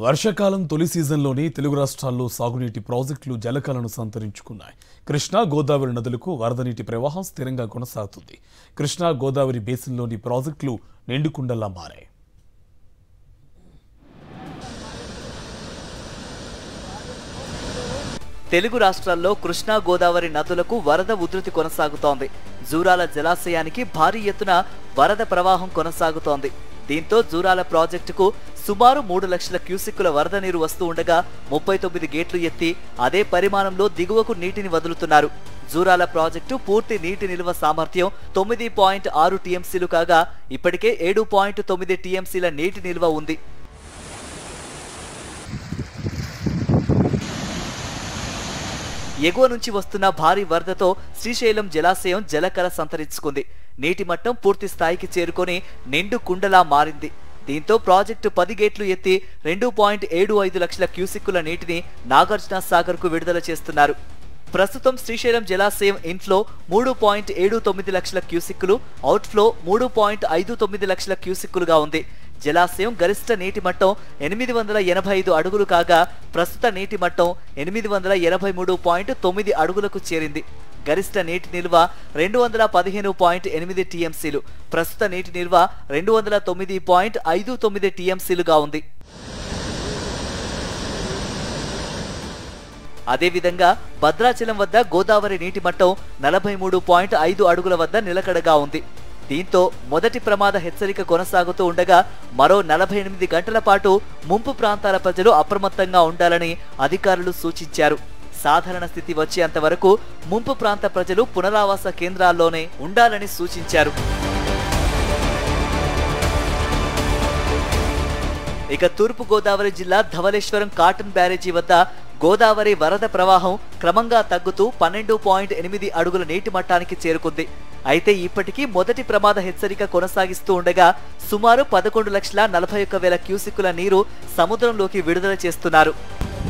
వర్షాకాలం తొలి సీజన్లోని తెలుగు రాష్ట్రాల్లో సాగునీటి ప్రాజెక్టులు జలకలను సంతరించుకున్నాయి. కృష్ణా గోదావరి నదులకు వరద నీటి ప్రవాహం స్థిరంగా కొనసాగుతుంది. కృష్ణా గోదావరి బేసిన్లోని ప్రాజెక్టులు నిండుకుండలా మారాయి. తెలుగు రాష్ట్రాల్లో కృష్ణా గోదావరి నదులకు వరద ఉధృతి కొనసాగుతోంది. జూరాల జలాశయానికి భారీ ఎత్తున వరద ప్రవాహం కొనసాగుతోంది. దీంతో జూరాల ప్రాజెక్టుకు సుమారు 3 లక్షల క్యూసెక్కుల వరద నీరు వస్తూ ఉండగా 39 గేట్లు ఎత్తి అదే పరిమాణంలో దిగువకు నీటిని వదులుతున్నారు. జూరాల ప్రాజెక్టు పూర్తి నీటి నిల్వ సామర్థ్యం 9.6 టీఎంసీలు కాగా ఇప్పటికే 7.9 టీఎంసీల నీటి నిల్వ ఉంది. ఎగువ నుంచి వస్తున్న భారీ వరదతో శ్రీశైలం జలాశయం జలకల సంతరించుకుంది. నీటి మట్టం పూర్తి స్థాయికి చేరుకొని నిండు కుండలా మారింది. దీంతో ప్రాజెక్టు 10 గేట్లు ఎత్తి 2.75 లక్షల క్యూసెక్కుల నీటిని నాగార్జున సాగర్ కు విడుదల చేస్తున్నారు. ప్రస్తుతం శ్రీశైలం జలాశయం ఇన్ఫ్లో 3.79 లక్షల క్యూసెక్కులు, అవుట్ఫ్లో 3.59 లక్షల క్యూసెక్కులుగా ఉంది. జలాశయం గరిష్ట నీటి మట్టం 885 అడుగులు కాగా ప్రస్తుత నీటి మట్టం 883.9 అడుగులకు చేరింది. గరిష్ట నీటి నిల్వ 215.8 టీఎంసీలు, ప్రస్తుత నీటి నిల్వ 209.59 టీఎంసీలుగా ఉంది. అదేవిధంగా భద్రాచలం వద్ద గోదావరి నీటి మట్టం 43.5 అడుగుల వద్ద నిలకడగా ఉంది. దీంతో మొదటి ప్రమాద హెచ్చరిక కొనసాగుతూ ఉండగా మరో 48 గంటల పాటు ముంపు ప్రాంతాల ప్రజలు అప్రమత్తంగా ఉండాలని అధికారులు సూచించారు. సాధారణ స్థితి వచ్చేంత వరకు ముంపు ప్రాంత ప్రజలు పునరావాస కేంద్రాల్లోనే ఉండాలని సూచించారు. ఇక తూర్పు గోదావరి జిల్లా ధవళేశ్వరం కాటన్ బ్యారేజీ వద్ద గోదావరి వరద ప్రవాహం క్రమంగా తగ్గుతూ 12.8 అడుగుల నీటి మట్టానికి చేరుకుంది. అయితే ఇప్పటికీ మొదటి ప్రమాద హెచ్చరిక కొనసాగిస్తూ ఉండగా సుమారు 11,41,000 క్యూసెక్కుల నీరు సముద్రంలోకి విడుదల చేస్తున్నారు.